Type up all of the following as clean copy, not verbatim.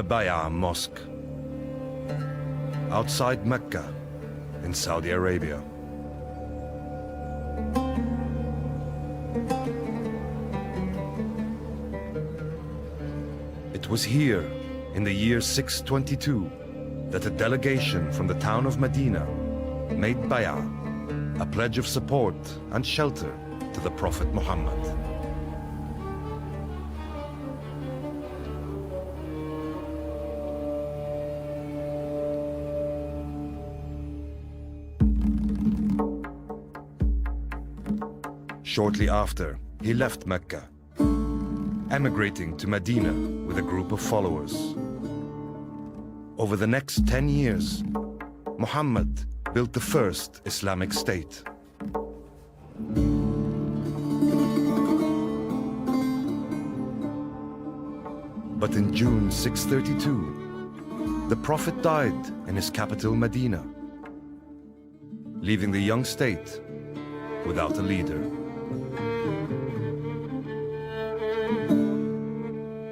the Bay'a Mosque, outside Mecca in Saudi Arabia. It was here, in the year 622, that a delegation from the town of Medina made Bay'a, a pledge of support and shelter to the Prophet Muhammad. Shortly after, he left Mecca, emigrating to Medina with a group of followers. Over the next 10 years, Muhammad built the first Islamic state. But in June 632, the Prophet died in his capital Medina, leaving the young state without a leader.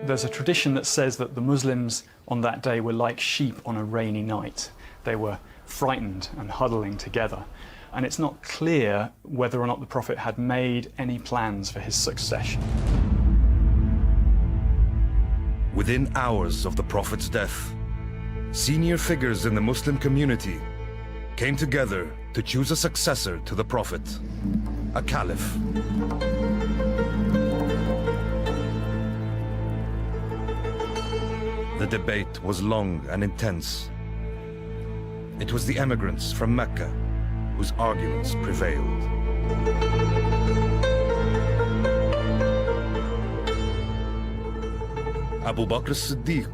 There's a tradition that says that the Muslims on that day were like sheep on a rainy night. They were frightened and huddling together. And it's not clear whether or not the Prophet had made any plans for his succession. Within hours of the Prophet's death, senior figures in the Muslim community came together to choose a successor to the Prophet, a caliph. The debate was long and intense. It was the emigrants from Mecca whose arguments prevailed. Abu Bakr as-Siddiq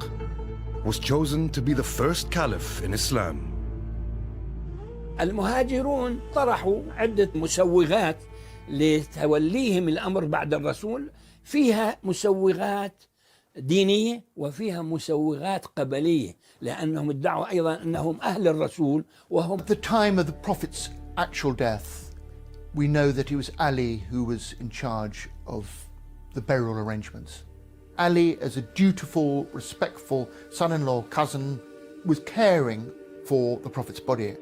was chosen to be the first caliph in Islam. المهاجرون طرحوا عدة مسوغات لتوليهم الأمر بعد الرسول، فيها مسوغات دينية وفيها مسوغات قبلية، لأنهم ادعوا أيضا أنهم أهل الرسول وهم. At the time of the Prophet's actual death, we know that it was Ali who was in charge of the burial arrangements. Ali, as a dutiful, respectful son-in-law, cousin, was caring for the Prophet's body.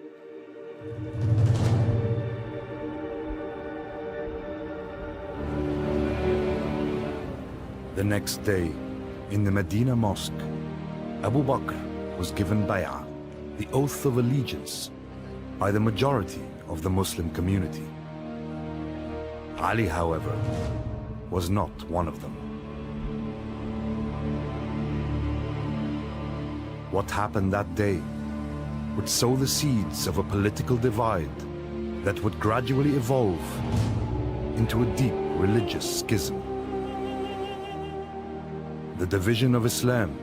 The next day, in the Medina Mosque, Abu Bakr was given bay'ah, the oath of allegiance, by the majority of the Muslim community. Ali, however, was not one of them. What happened that day would sow the seeds of a political divide that would gradually evolve into a deep religious schism. The division of Islam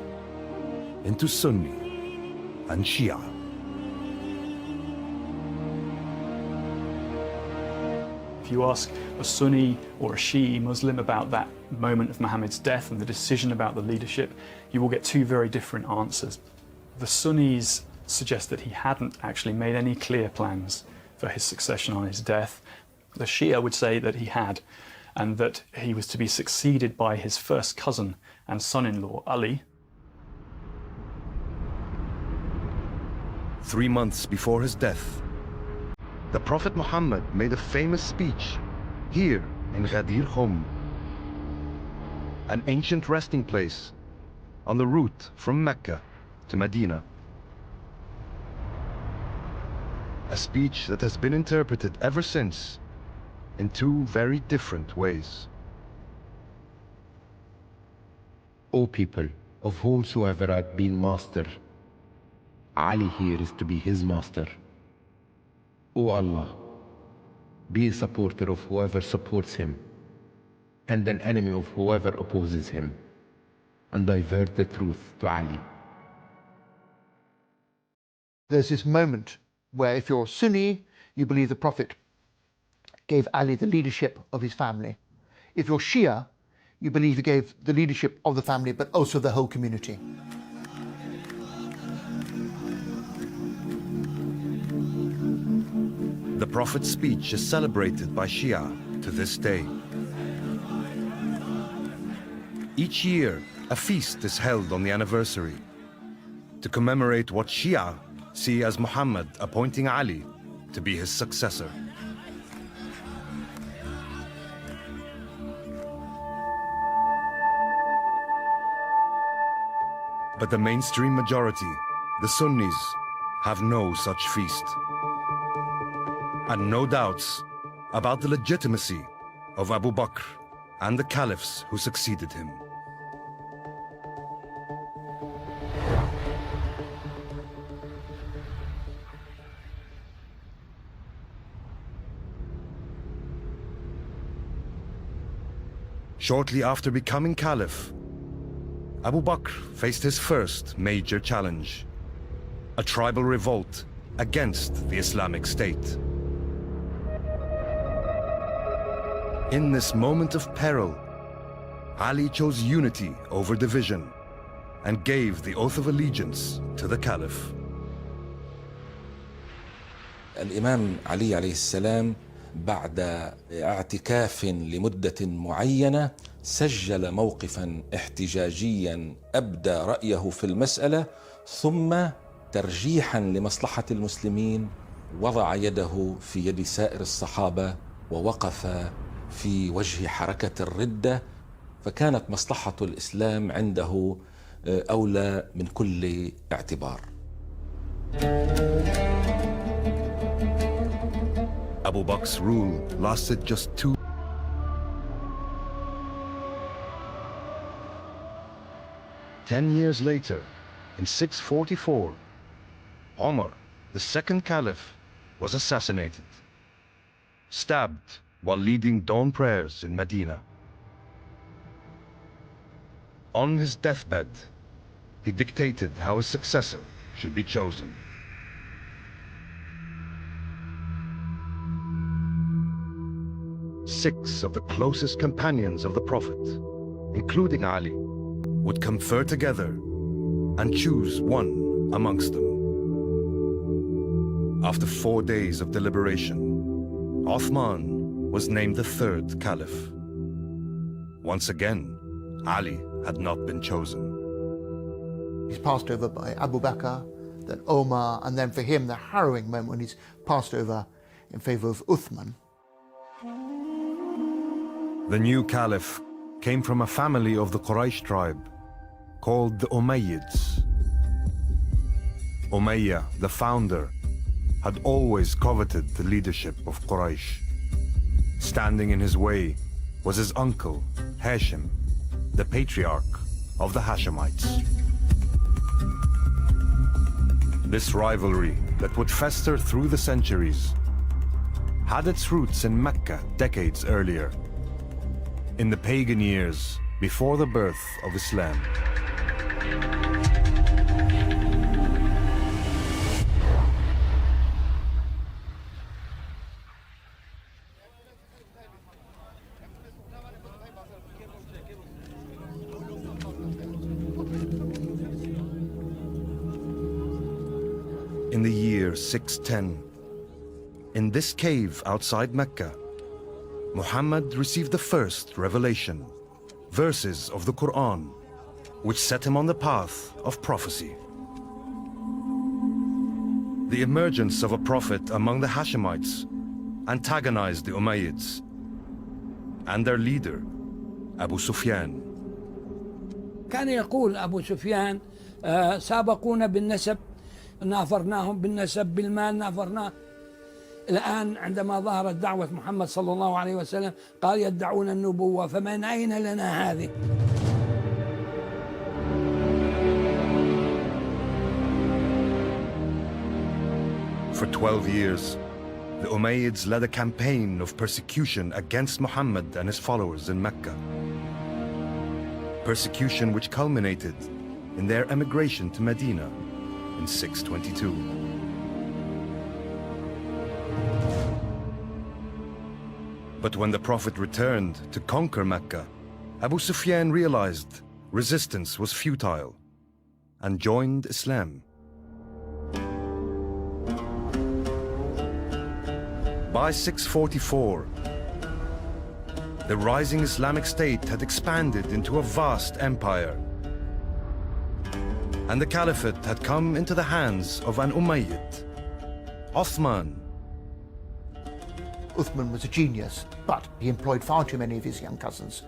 into Sunni and Shia. If you ask a Sunni or a Shi'i Muslim about that moment of Muhammad's death and the decision about the leadership, you will get two very different answers. The Sunnis suggest that he hadn't actually made any clear plans for his succession on his death. The Shia would say that he had, and that he was to be succeeded by his first cousin and son-in-law, Ali. 3 months before his death, the Prophet Muhammad made a famous speech here in Ghadir Khum, an ancient resting place on the route from Mecca to Medina. A speech that has been interpreted ever since in two very different ways. O people, of whomsoever I've been master, Ali here is to be his master. O Allah, be a supporter of whoever supports him, and an enemy of whoever opposes him, and divert the truth to Ali. There's this moment where if you're Sunni, you believe the Prophet gave Ali the leadership of his family. If you're Shia, you believe he gave the leadership of the family, but also the whole community. The Prophet's speech is celebrated by Shia to this day. Each year, a feast is held on the anniversary, to commemorate what Shia see as Muhammad appointing Ali to be his successor. But the mainstream majority, the Sunnis, have no such feast, and no doubts about the legitimacy of Abu Bakr and the caliphs who succeeded him. Shortly after becoming caliph, Abu Bakr faced his first major challenge, a tribal revolt against the Islamic State. In this moment of peril, Ali chose unity over division and gave the oath of allegiance to the caliph. الإمام علي عليه السلام بعد اعتكاف لمدة معينة سجل موقفا احتجاجيا أبدى رأيه في المسألة، ثم ترجيحا لمصلحة المسلمين وضع يده في يد سائر الصحابة ووقف في وجه حركة الردة، فكانت مصلحة الإسلام عنده أولى من كل اعتبار. Abu Bakr's rule lasted just 10 years later, in 644, Omar, the second caliph, was assassinated, stabbed while leading dawn prayers in Medina. On his deathbed, he dictated how his successor should be chosen. Six of the closest companions of the Prophet, including Ali, would confer together and choose one amongst them. After 4 days of deliberation, Uthman was named the third caliph. Once again, Ali had not been chosen. He's passed over by Abu Bakr, then Omar, and then for him the harrowing moment when he's passed over in favor of Uthman. The new caliph came from a family of the Quraysh tribe called the Umayyads. Umayyah, the founder, had always coveted the leadership of Quraysh. Standing in his way was his uncle, Hashim, the patriarch of the Hashemites. This rivalry that would fester through the centuries had its roots in Mecca decades earlier, in the pagan years before the birth of Islam. In the year 610, in this cave outside Mecca, Muhammad received the first revelation, verses of the Quran, which set him on the path of prophecy. The emergence of a prophet among the Hashemites antagonized the Umayyads and their leader, Abu Sufyan. كان يقول أبو سفيان سابقونا بالنسب نافرناهم بالنسب بالمال نافرناه. الآن عندما ظهرت دعوة محمد صلى الله عليه وسلم قال يدعون النبوة، فمن أين لنا هذه؟ For 12 years, the Umayyads led a campaign of persecution against Muhammad and his followers in Mecca. Persecution which culminated in their emigration to Medina in 622. But when the Prophet returned to conquer Mecca, Abu Sufyan realized resistance was futile and joined Islam. By 644, the rising Islamic State had expanded into a vast empire, and the caliphate had come into the hands of an Umayyad, Uthman. Uthman was a genius, but he employed far too many of his young cousins.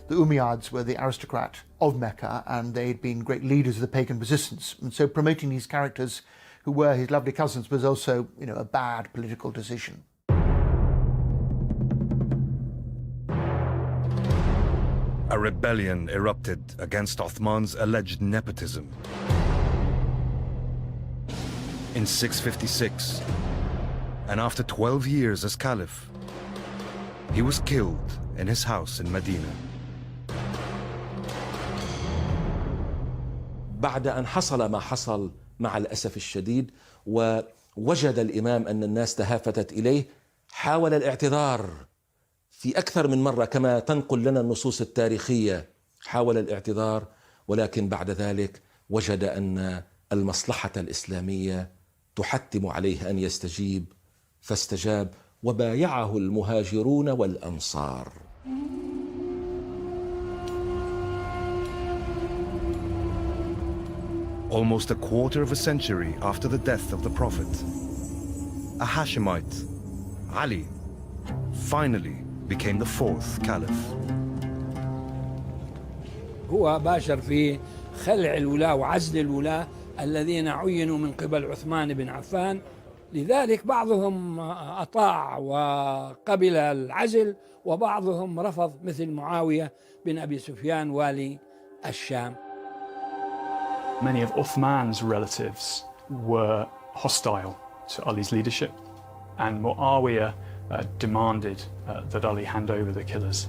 The Umayyads were the aristocrat of Mecca, and they'd been great leaders of the pagan resistance. And so promoting these characters who were his lovely cousins was also, a bad political decision. A rebellion erupted against Uthman's alleged nepotism. In 656, and after 12 years as caliph, he was killed in his house in Medina. بعد أن حصل ما حصل مع الأسف الشديد ووجد الإمام أن الناس تهافتت إليه، حاول الاعتذار في أكثر من مرة كما تنقل لنا النصوص التاريخية، حاول الاعتذار، ولكن بعد ذلك وجد أن المصلحة الإسلامية تحتم عليه أن يستجيب، فاستجاب وبايعه المهاجرون والأنصار. Almost a quarter of a century after the death of the Prophet, a Hashemite, Ali, finally became the fourth caliph. هو باشر في خلع الولاة وعزل الولاة الذين عينوا من قبل عثمان بن عفان، لذلك بعضهم أطاع وقبل العزل وبعضهم رفض، مثل معاوية بن أبي سفيان والي الشام. Many of Uthman's relatives were hostile to Ali's leadership, and Muawiyah demanded that Ali hand over the killers.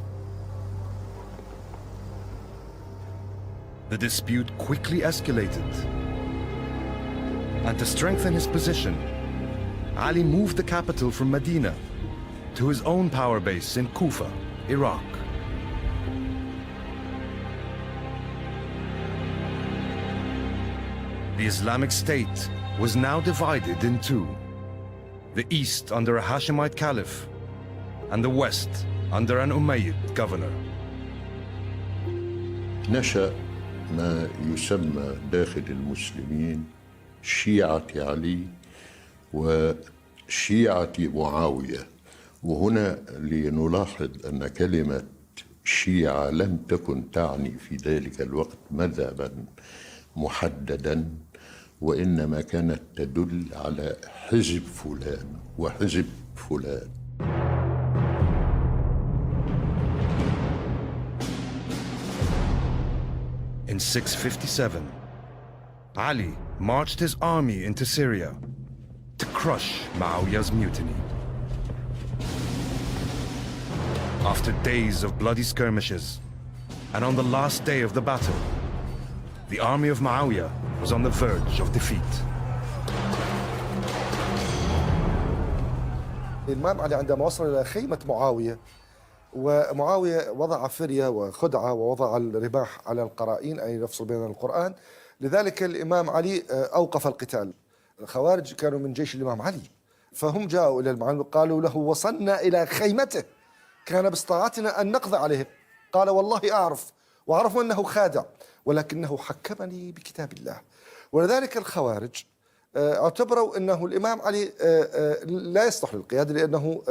The dispute quickly escalated, and to strengthen his position, Ali moved the capital from Medina to his own power base in Kufa, Iraq. The Islamic State was now divided in two: the east under a Hashemite caliph, and the west under an Umayyad governor. نشأ ما يسمى داخل المسلمين شيعة علي وشيعة معاوية، وهنا لنلاحظ أن كلمة شيعة لم تكن تعني في ذلك الوقت مذهبا محددا، وإنما كانت تدل على حزب فلان وحزب فلان. In 657, Ali marched his army into Syria to crush Muawiyah's mutiny. After days of bloody skirmishes, and on the last day of the battle, the army of Muawiyah was on the verge of defeat. الإمام علي عندما وصل إلى خيمة معاوية، ومعاوية وضع فرية وخدعة ووضع الرماح على القرائين، أي يفصل بين القرآن، لذلك الإمام علي أوقف القتال. الخوارج كانوا من جيش الإمام علي، فهم جاءوا إلى المعلم وقالوا له: وصلنا إلى خيمته، كان باستطاعتنا أن نقضي عليه. قال: والله أعرف، وأعرف أنه خادع، ولكنه حكمني بكتاب الله. ولذلك الخوارج اعتبروا أنه الإمام علي لا يصلح للقيادة، لأنه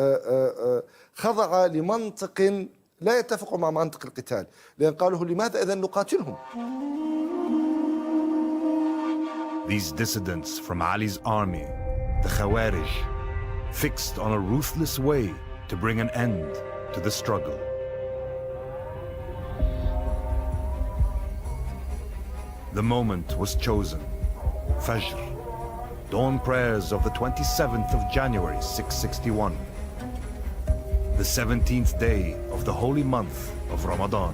خضع لمنطق لا يتفق مع منطق القتال، لأن قالوا: لماذا إذن نقاتلهم؟ These dissidents from Ali's army, the Khawarij, fixed on a ruthless way to bring an end to the struggle. The moment was chosen. Fajr, dawn prayers of the 27th of January 661, the 17th day of the holy month of Ramadan.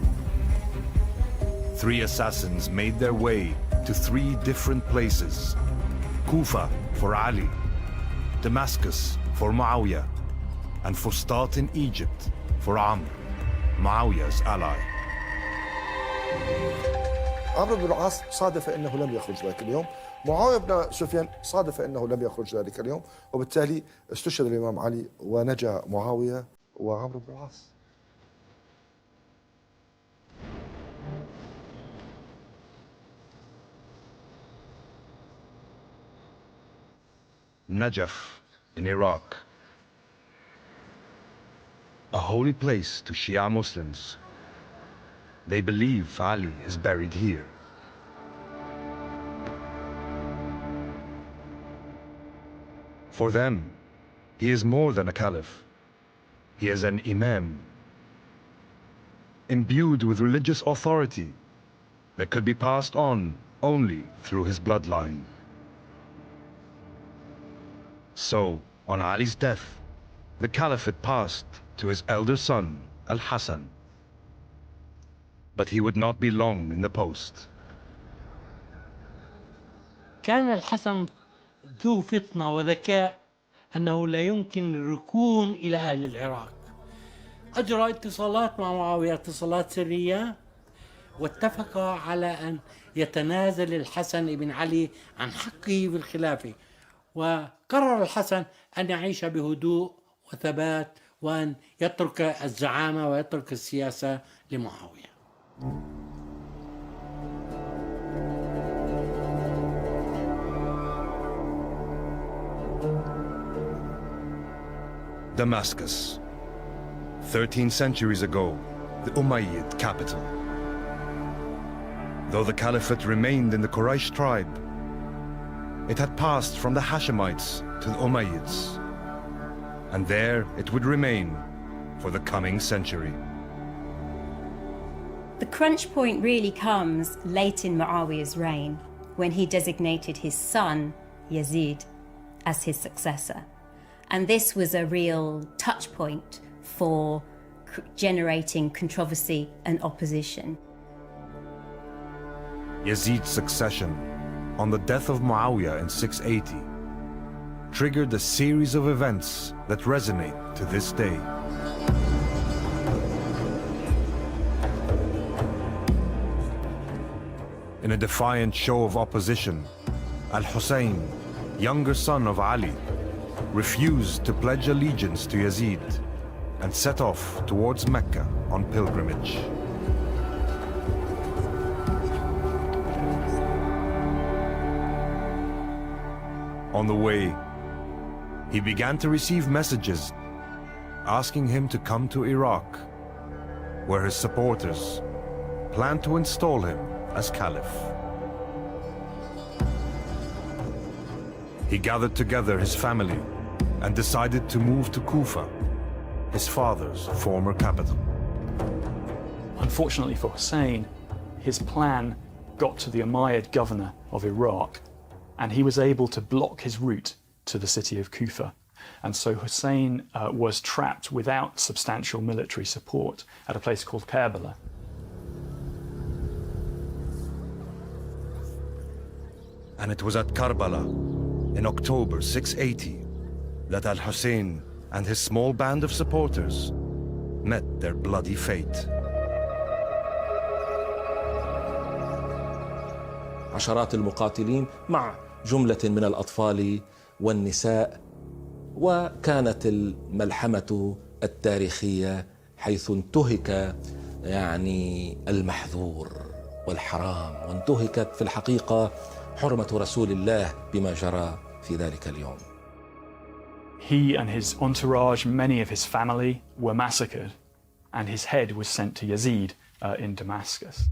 3 assassins made their way to 3 different places: Kufa for Ali, Damascus for Muawiyah, and Fustat in Egypt for Amr, Muawiyah's ally. عمرو بن العاص صادف أنه لم يخرج ذلك اليوم، معاوية بن سفيان صادف أنه لم يخرج ذلك اليوم، وبالتالي استشهد الإمام علي ونجا معاوية وعمرو بن العاص. Najaf in Iraq, a holy place to Shia Muslims. They believe Ali is buried here. For them, he is more than a caliph. He is an imam, imbued with religious authority that could be passed on only through his bloodline. So, on Ali's death, the caliphate passed to his elder son, Al-Hassan. But he would not be long in the post. كان الحسن ذو فطنة وذكاء أنه لا يمكن الركون إلى أهل العراق. أجرى اتصالات مع معاوية، اتصالات سرية، واتفق على أن يتنازل الحسن بن علي عن حقه بالخلافة، وقرر الحسن أن يعيش بهدوء وثبات وأن يترك الزعامة ويترك السياسة لمعاوية. Damascus, 13 centuries ago, the Umayyad capital. Though the caliphate remained in the Quraysh tribe, it had passed from the Hashemites to the Umayyads, and there it would remain for the coming century. The crunch point really comes late in Muawiyah's reign, when he designated his son, Yazid, as his successor. And this was a real touch point for generating controversy and opposition. Yazid's succession on the death of Muawiyah in 680 triggered a series of events that resonate to this day. In a defiant show of opposition, Al-Hussein, younger son of Ali, refused to pledge allegiance to Yazid and set off towards Mecca on pilgrimage. On the way, he began to receive messages asking him to come to Iraq, where his supporters planned to install him as caliph. He gathered together his family and decided to move to Kufa, his father's former capital. Unfortunately for Hussein, his plan got to the Umayyad governor of Iraq, and he was able to block his route to the city of Kufa. And so Hussein was trapped without substantial military support at a place called Karbala. And it was at Karbala, in October 680, that Al-Hussein and his small band of supporters met their bloody fate. عشرات المقاتلين مع جملة من الأطفال والنساء، وكانت الملحمة التاريخية حيث انتهك المحظور والحرام، وانتهكت في الحقيقة حرمة رسول الله بما جرى في ذلك اليوم. He and his entourage, many of his family, were massacred, and his head was sent to Yazid in Damascus.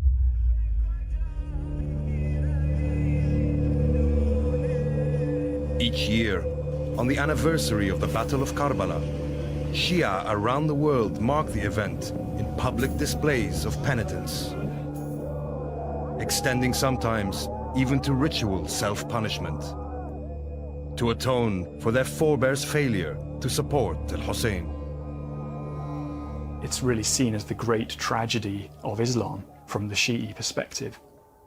Each year, on the anniversary of the Battle of Karbala, Shia around the world mark the event in public displays of penitence, extending sometimes even to ritual self-punishment, to atone for their forebears' failure to support Al-Hussein. It's really seen as the great tragedy of Islam from the Shi'i perspective.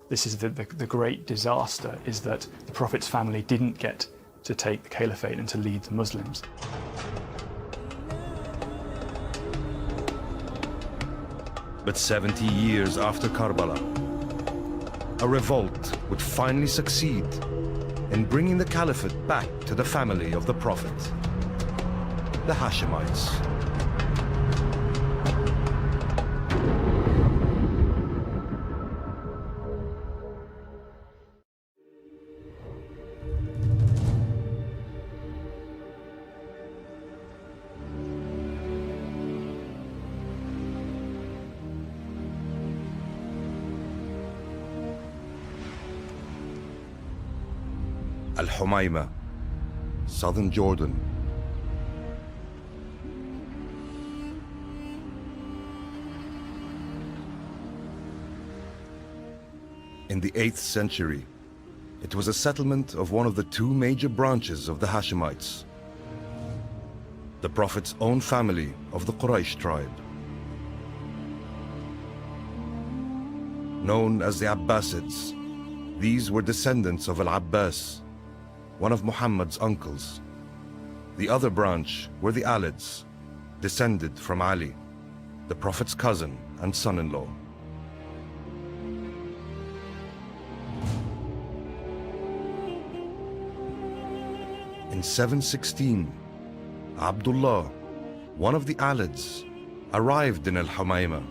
This is the great disaster, is that the Prophet's family didn't get to take the caliphate and to lead the Muslims. But 70 years after Karbala, a revolt would finally succeed in bringing the caliphate back to the family of the Prophet, the Hashemites. Al-Humayma, southern Jordan. In the 8th century, it was a settlement of one of the two major branches of the Hashemites, the Prophet's own family of the Quraysh tribe. Known as the Abbasids, these were descendants of Al-Abbas, one of Muhammad's uncles. The other branch were the Alids, descended from Ali, the Prophet's cousin and son-in-law. In 716, Abdullah, one of the Alids, arrived in Al-Humayma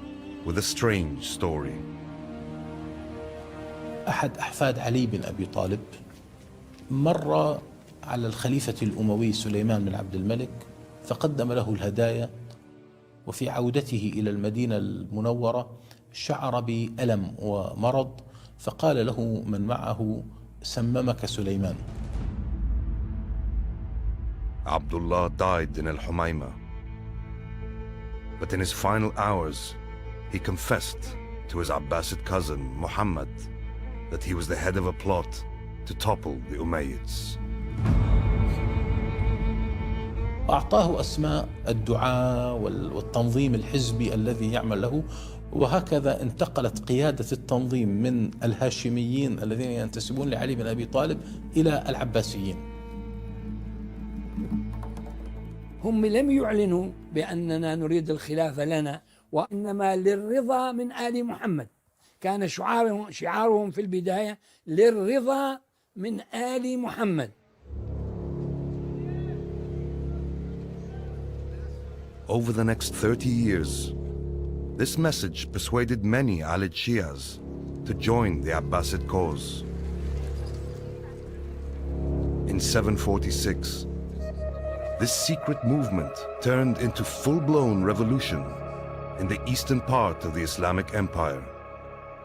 with a strange story. أحد أحفاد علي بن أبي طالب مر على الخليفة الأموي سليمان بن عبد الملك فقدم له الهدايا، وفي عودته إلى المدينة المنورة شعر بألم ومرض، فقال له من معه: سممك سليمان. Abdullah died in Al-Humayma, but in his final hours, he confessed to his Abbasid cousin Muhammad that he was the head of a plot to topple the Umayyads. أعطاه أسماء الدعاة والتنظيم الحزبي الذي يعمل له، وهكذا انتقلت قيادة التنظيم من الهاشميين الذين ينتسبون لعلي بن أبي طالب إلى العباسيين. هم لم يعلنوا بأننا نريد الخلافة لنا، وإنما للرضا من آل محمد. كان شعارهم في البداية للرضا من آل محمد. Over the next 30 years, this message persuaded many Alid Shias to join the Abbasid cause. In 746, this secret movement turned into full-blown revolution in the eastern part of the Islamic Empire,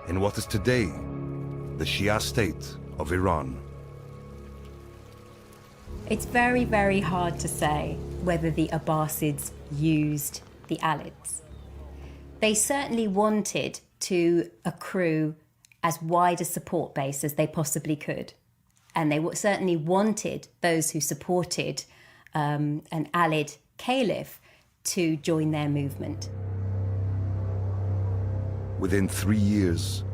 in what is today the Shia state of Iran. It's very, very hard to say whether the Abbasids used the Alids. They certainly wanted to accrue as wide a support base as they possibly could. And they certainly wanted those who supported an Alid caliph to join their movement. Within 3 years,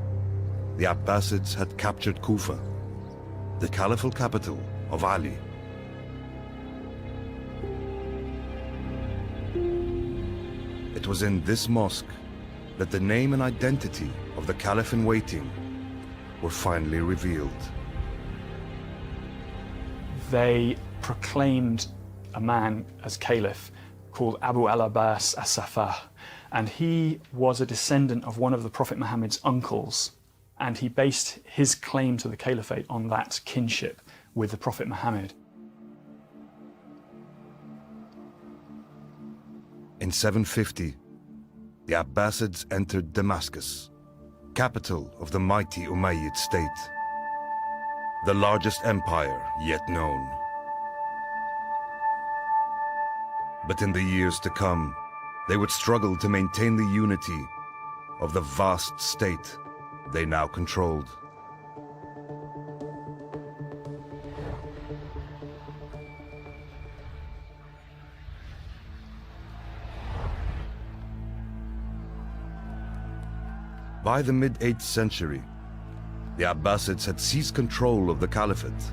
the Abbasids had captured Kufa, the caliphal capital of Ali. It was in this mosque that the name and identity of the caliph-in-waiting were finally revealed. They proclaimed a man as caliph called Abu al-Abbas as-Safah, and he was a descendant of one of the Prophet Muhammad's uncles, and he based his claim to the caliphate on that kinship with the Prophet Muhammad. In 750, the Abbasids entered Damascus, capital of the mighty Umayyad state, the largest empire yet known. But in the years to come, they would struggle to maintain the unity of the vast state they now controlled. By the mid-8th century, the Abbasids had seized control of the caliphate,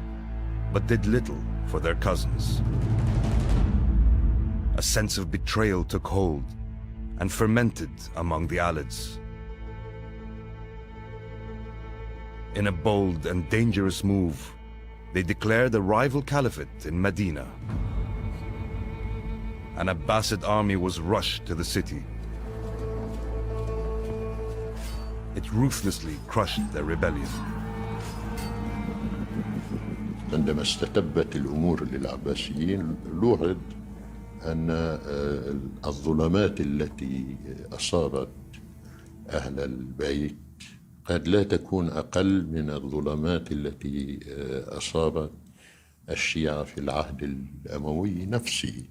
but did little for their cousins. A sense of betrayal took hold and fermented among the Alids. In a bold and dangerous move, they declared a rival caliphate in Medina. An Abbasid army was rushed to the city. It ruthlessly crushed their rebellion. عندما استتبت الأمور للعباسيين لوحظ أن الظلمات التي أصابت أهل البيت قد لا تكون أقل من الظلمات التي أصابت الشيعة في العهد الأموي نفسه.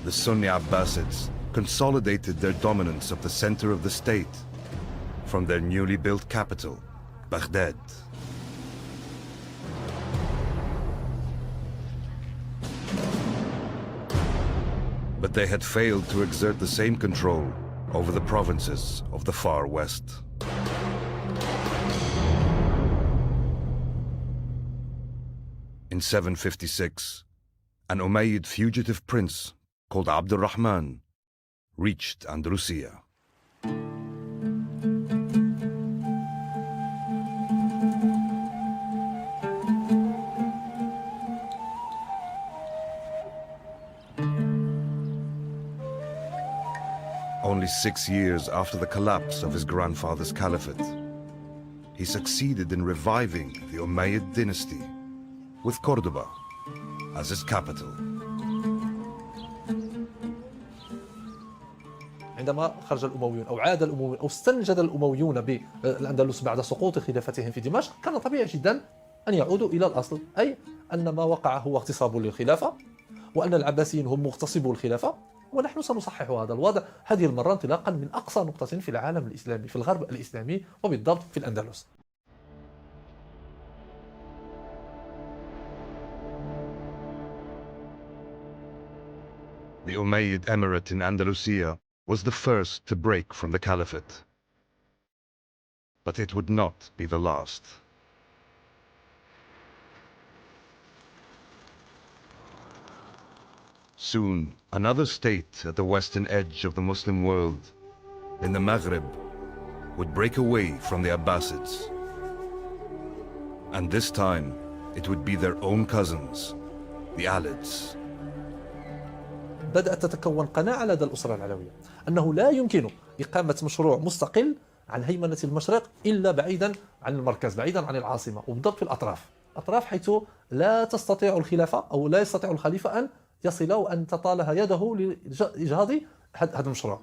The Sunni Abbasids consolidated their dominance of the center of the state from their newly built capital, Baghdad. But they had failed to exert the same control over the provinces of the far west. In 756, an Umayyad fugitive prince called Abd al-Rahman reached Andalusia. Only 6 years after the collapse of his grandfather's caliphate, he succeeded in reviving the Umayyad dynasty with Cordoba as his capital. عندما خرج الأمويون أو عاد الأمويون أو استنجد الأمويون بالأندلس بعد سقوط خلافتهم في دمشق، كان طبيعي جدا أن يعودوا إلى الأصل، أي أن ما وقع هو اغتصاب للخلافة، وأن العباسيين هم مغتصبو الخلافة، ونحن سنصحح هذا الوضع هذه المرة انطلاقا من أقصى نقطة في العالم الإسلامي، في الغرب الإسلامي وبالضبط في الأندلس. The Umayyad Emirate in Andalusia was the first to break from the caliphate. But it would not be the last. Soon, another state at the western edge of the Muslim world, in the Maghreb, would break away from the Abbasids. And this time, it would be their own cousins, the Alids. بدأت تتكون قناعة لدى الأسرة العلوية أنه لا يمكن إقامة مشروع مستقل عن هيمنة المشرق إلا بعيدا عن المركز، بعيدا عن العاصمة، وبالضبط في الأطراف حيث لا تستطيع الخلافة أو لا يستطيع الخليفة أن يصل وأن تطالها يده لإجهاض هذا المشروع.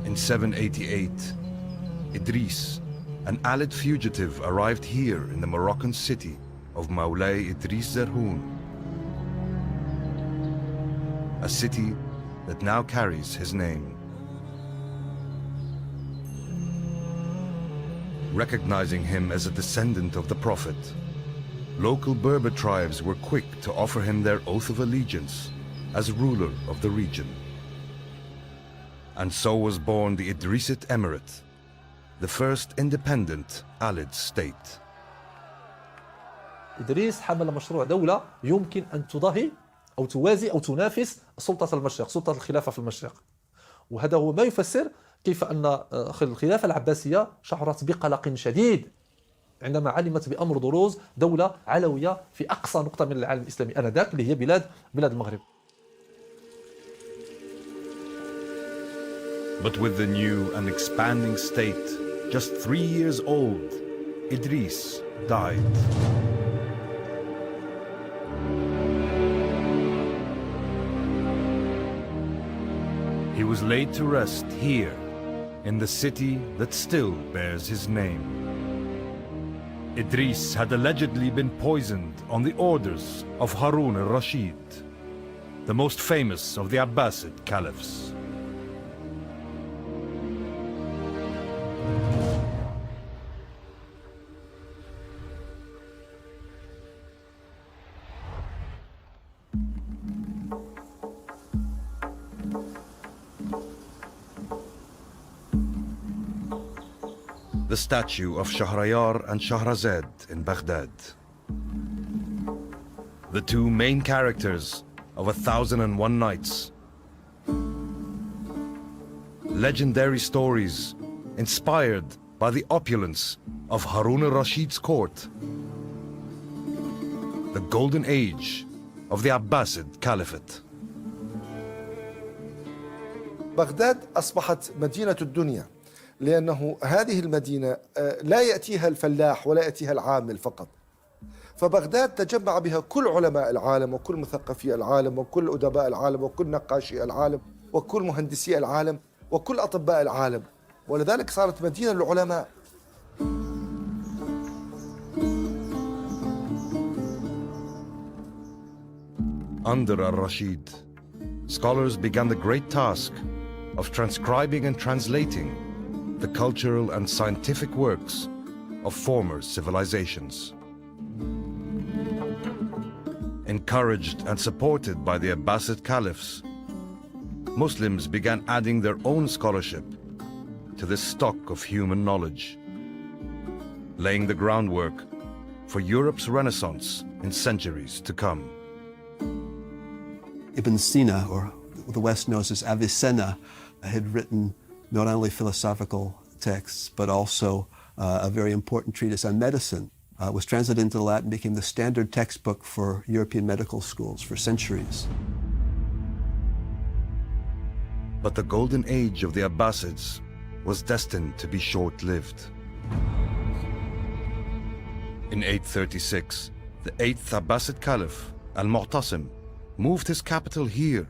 In 788, Idris, an Alid fugitive, arrived here in the Moroccan city of Moulay Idris Zerhoun, a city that now carries his name. Recognizing him as a descendant of the Prophet, local Berber tribes were quick to offer him their oath of allegiance as ruler of the region. And so was born the Idrisid Emirate, the first independent Alid state. إدريس حمل مشروع دولة يمكن أن تضاهي أو توازي أو تنافس سلطة المشرق، سلطة الخلافة في المشرق. وهذا هو ما يفسر كيف أن الخلافة العباسية شعرت بقلق شديد عندما علمت بأمر بروز دولة علوية في أقصى نقطة من العالم الإسلامي آنذاك، اللي هي بلاد المغرب. But with the new and expanding state, just 3 years old, Idris died. He was laid to rest here, in the city that still bears his name. Idris had allegedly been poisoned on the orders of Harun al-Rashid, the most famous of the Abbasid caliphs. The statue of Shahrayar and Shahrazad in Baghdad. The two main characters of 1001 Nights. Legendary stories inspired by the opulence of Harun al-Rashid's court. The golden age of the Abbasid Caliphate. بغداد أصبحت مدينة الدنيا، لأنه هذه المدينة لا يأتيها الفلاح ولا يأتيها العامل فقط، فبغداد تجمع بها كل علماء العالم وكل مثقفي العالم وكل أدباء العالم وكل نقاشي العالم وكل مهندسي العالم وكل أطباء العالم، ولذلك صارت مدينة للعلماء. Under al-Rashid, scholars began the great task of transcribing and translating the cultural and scientific works of former civilizations. Encouraged and supported by the Abbasid caliphs, Muslims began adding their own scholarship to this stock of human knowledge, laying the groundwork for Europe's Renaissance in centuries to come. Ibn Sina, or the West knows as Avicenna, had written not only philosophical texts, but also a very important treatise on medicine. It was translated into Latin, became the standard textbook for European medical schools for centuries. But the golden age of the Abbasids was destined to be short-lived. In 836, the 8th Abbasid Caliph, Al-Mu'tasim, moved his capital here,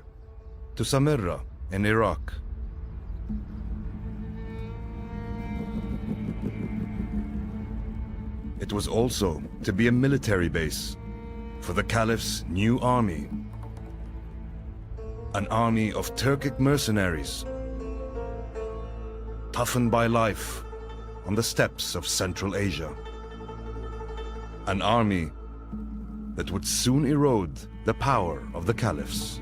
to Samarra in Iraq. It was also to be a military base for the Caliph's new army, an army of Turkic mercenaries, toughened by life on the steppes of Central Asia. An army that would soon erode the power of the caliphs.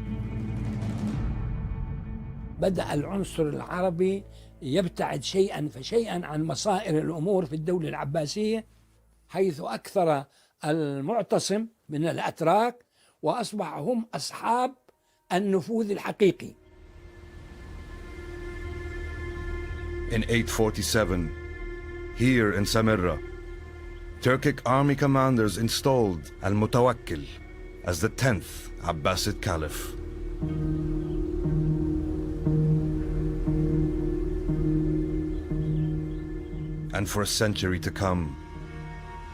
بدأ العنصر العربي يبتعد شيئا فشيئا عن مصائر الأمور في الدولة العباسية، حيث أكثر المعتصم من الأتراك وأصبح هم أصحاب النفوذ الحقيقي. In 847, here in Samarra, Turkic army commanders installed Al-Mutawakkil as the 10th Abbasid Caliph. And for a century to come,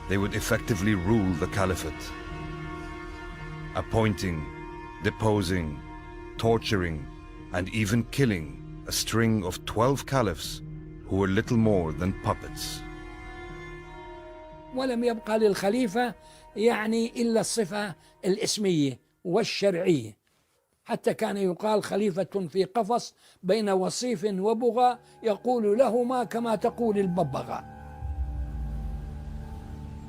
they would effectively rule the Caliphate, appointing, deposing, torturing, and even killing a string of 12 caliphs who were little more than puppets. ولم يبقى للخليفة يعني إلا الصفة الاسمية والشرعية، حتى كان يقال خليفة في قفص بين وصيف وبغى يقول لهما كما تقول الببغاء.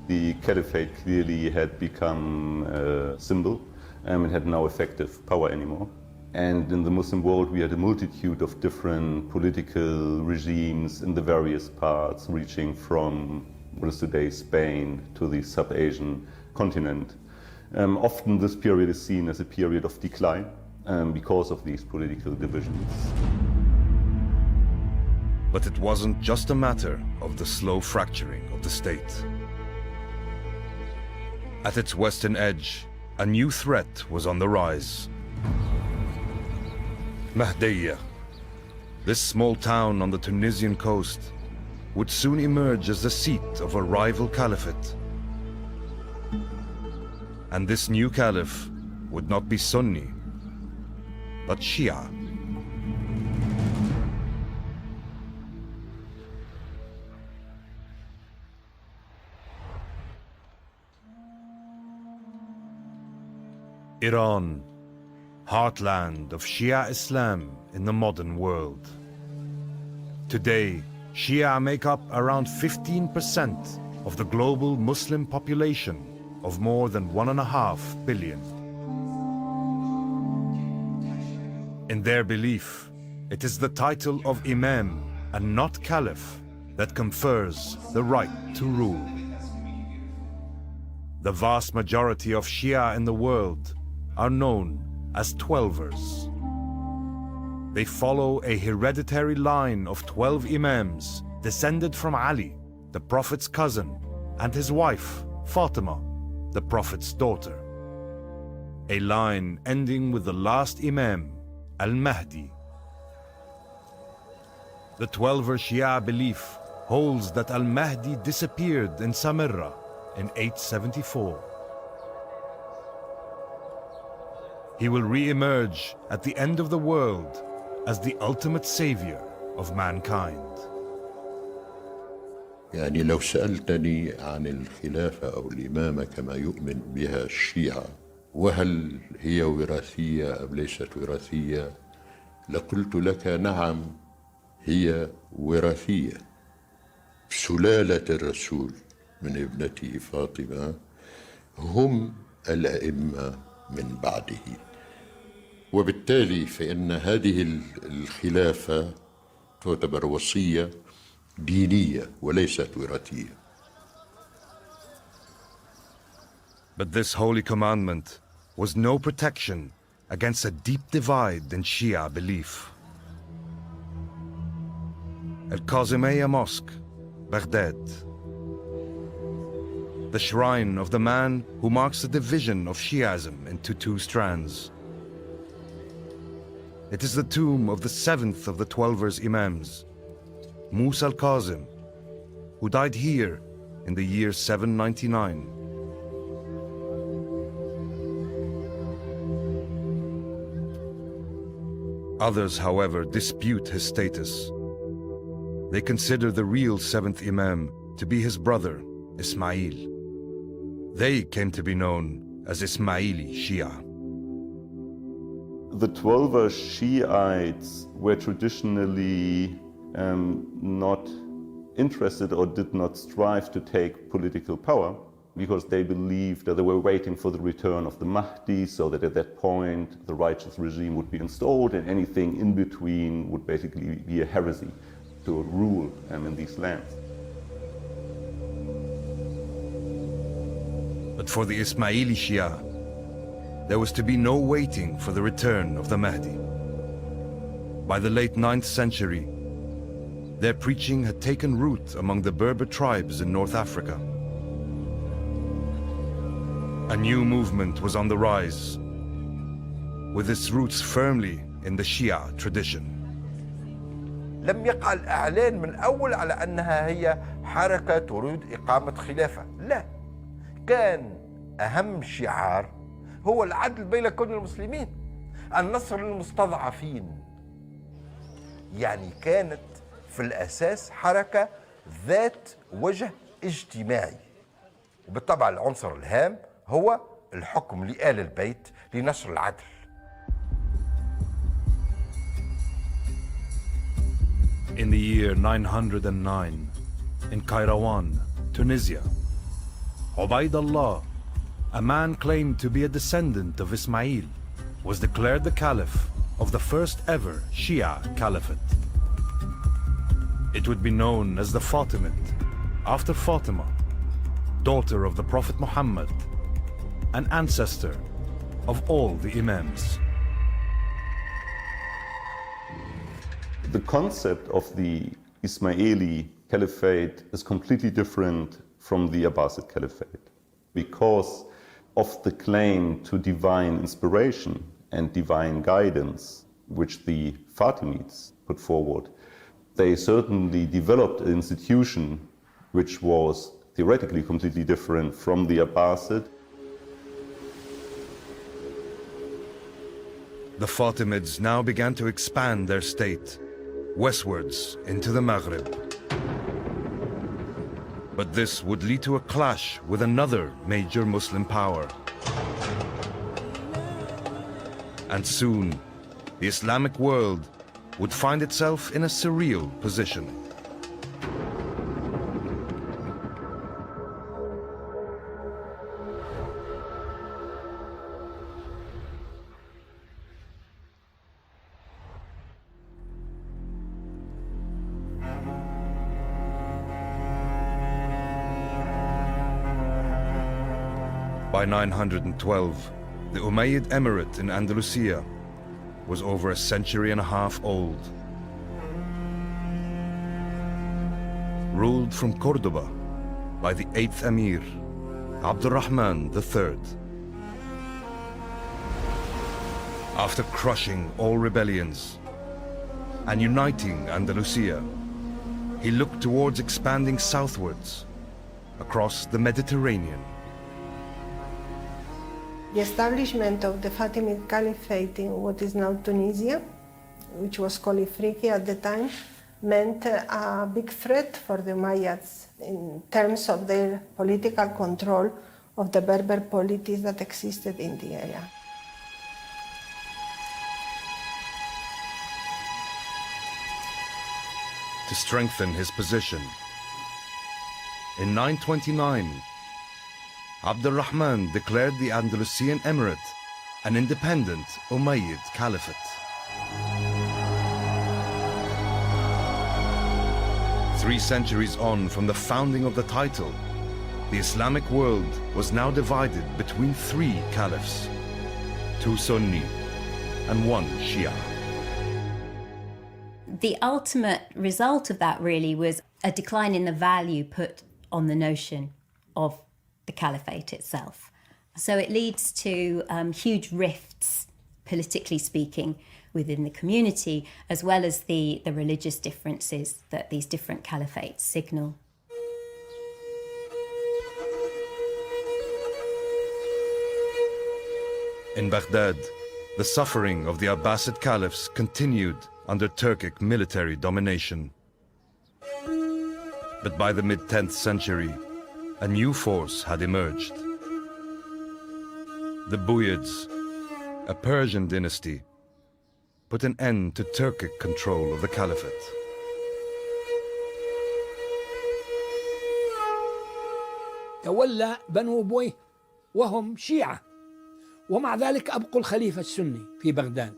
The caliphate clearly had become a symbol and it had no effective power anymore. And in the Muslim world we had a multitude of different political regimes in the various parts, reaching from what is today Spain to the sub-Asian continent. Often this period is seen as a period of decline because of these political divisions. But it wasn't just a matter of the slow fracturing of the state. At its western edge, a new threat was on the rise. Mahdiyya, this small town on the Tunisian coast, would soon emerge as the seat of a rival caliphate. And this new caliph would not be Sunni, but Shia. Iran, heartland of Shia Islam in the modern world. Today, Shia make up around 15% of the global Muslim population of more than 1.5 billion. In their belief, it is the title of Imam and not Caliph that confers the right to rule. The vast majority of Shia in the world are known as Twelvers. They follow a hereditary line of 12 Imams descended from Ali, the Prophet's cousin, and his wife, Fatima, the Prophet's daughter. A line ending with the last Imam, Al-Mahdi. The Twelver Shia belief holds that Al-Mahdi disappeared in Samarra in 874. He will re-emerge at the end of the world as the ultimate savior of mankind. يعني لو سألتني عن الخلافة أو الإمامة كما يؤمن بها الشيعة وهل هي وراثية أم ليست وراثية، لقلت لك نعم هي وراثية. سلالة الرسول من ابنته فاطمة هم الأئمة من بعده، وبالتالي فإن هذه الخلافة تعتبر وصية دينية وليست وراثية. But this holy commandment was no protection against a deep divide in Shia belief. Al-Kazimiyya Mosque, Baghdad. The shrine of the man who marks the division of Shi'ism into two strands. It is the tomb of the seventh of the Twelver's Imams, Musa al-Kazim, who died here in the year 799. Others, however, dispute his status. They consider the real seventh Imam to be his brother, Ismail. They came to be known as Ismaili Shia. The Twelver Shiites were traditionally not interested or did not strive to take political power because they believed that they were waiting for the return of the Mahdi, so that at that point the righteous regime would be installed and anything in between would basically be a heresy to rule in these lands. But for the Ismaili Shia, there was to be no waiting for the return of the Mahdi. By the late 9th century, their preaching had taken root among the Berber tribes in North Africa. A new movement was on the rise, with its roots firmly in the Shia tradition. لم يقع الإعلان من أول على أنها هي حركة تريد إقامة خلافة، لا، كان أهم شعار هو العدل بين كل المسلمين، النصر للمستضعفين. يعني كانت في الأساس حركة ذات وجه اجتماعي، وبالطبع العنصر الهام هو الحكم لآل البيت لنشر العدل. In the year 909, in Kairouan, Tunisia, Ubaydullah, a man claimed to be a descendant of Ismail, was declared the caliph of the first ever Shia caliphate. It would be known as the Fatimid, after Fatima, daughter of the Prophet Muhammad, an ancestor of all the Imams. The concept of the Ismaili Caliphate is completely different from the Abbasid Caliphate because of the claim to divine inspiration and divine guidance which the Fatimids put forward. They certainly developed an institution which was theoretically completely different from the Abbasid. The Fatimids now began to expand their state westwards into the Maghreb. But this would lead to a clash with another major Muslim power. And soon, the Islamic world would find itself in a surreal position. By 912, the Umayyad Emirate in Andalusia was over a century and a half old. Ruled from Cordoba by the 8th Emir, Abdurrahman III. After crushing all rebellions and uniting Andalusia, he looked towards expanding southwards, across the Mediterranean. The establishment of the Fatimid Caliphate in what is now Tunisia, which was called Ifriqiya at the time, meant a big threat for the Umayyads in terms of their political control of the Berber polities that existed in the area. To strengthen his position, in 929, Abd al-Rahman declared the Andalusian Emirate an independent Umayyad Caliphate. Three centuries on from the founding of the title, the Islamic world was now divided between three caliphs, two Sunni and one Shia. The ultimate result of that really was a decline in the value put on the notion of the caliphate itself. So it leads to huge rifts, politically speaking, within the community, as well as the religious differences that these different caliphates signal. In Baghdad, the suffering of the Abbasid caliphs continued under Turkic military domination. But by the mid-10th century, a new force had emerged. The Buyids, a Persian dynasty, put an end to Turkic control of the caliphate. تولى بنو بويه وهم شيعة، ومع ذلك أبقوا الخليفة السني في بغداد.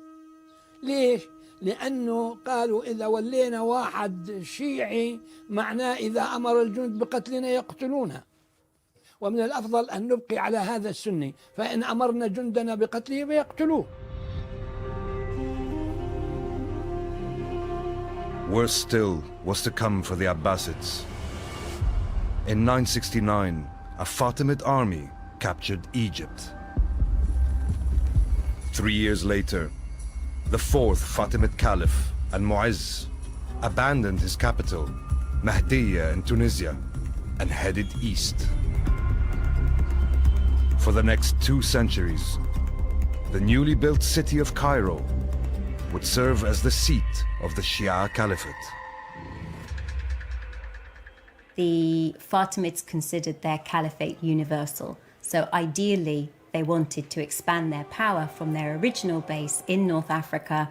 ليش؟ لأنه قالوا إذا ولينا واحد شيعي معناه إذا أمر الجند بقتلنا يقتلونه، ومن الأفضل أن نبقي على هذا السني، فإن أمرنا جندنا بقتله فيقتلوه. Worse still was to come for the Abbasids. In 969, a Fatimid army captured Egypt. 3 years later, the fourth Fatimid Caliph, Al-Mu'izz, abandoned his capital, Mahdiya in Tunisia, and headed east. For the next 2 centuries, the newly built city of Cairo would serve as the seat of the Shia Caliphate. The Fatimids considered their caliphate universal, so ideally they wanted to expand their power from their original base in North Africa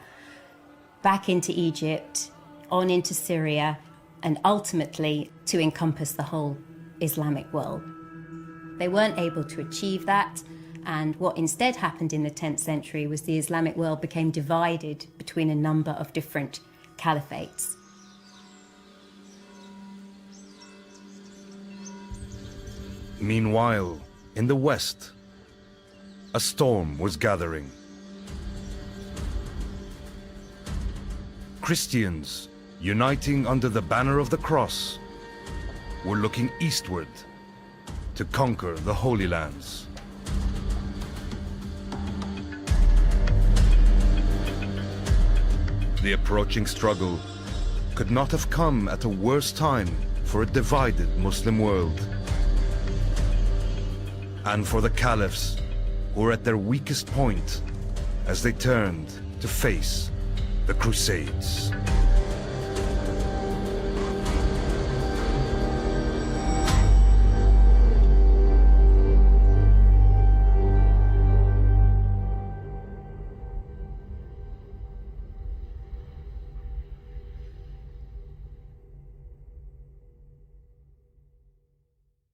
back into Egypt, on into Syria, and ultimately to encompass the whole Islamic world. They weren't able to achieve that, and what instead happened in the 10th century was the Islamic world became divided between a number of different caliphates. Meanwhile, in the west, a storm was gathering. Christians, uniting under the banner of the cross, were looking eastward to conquer the Holy Lands. The approaching struggle could not have come at a worse time for a divided Muslim world. And for the caliphs who were at their weakest point as they turned to face the Crusades.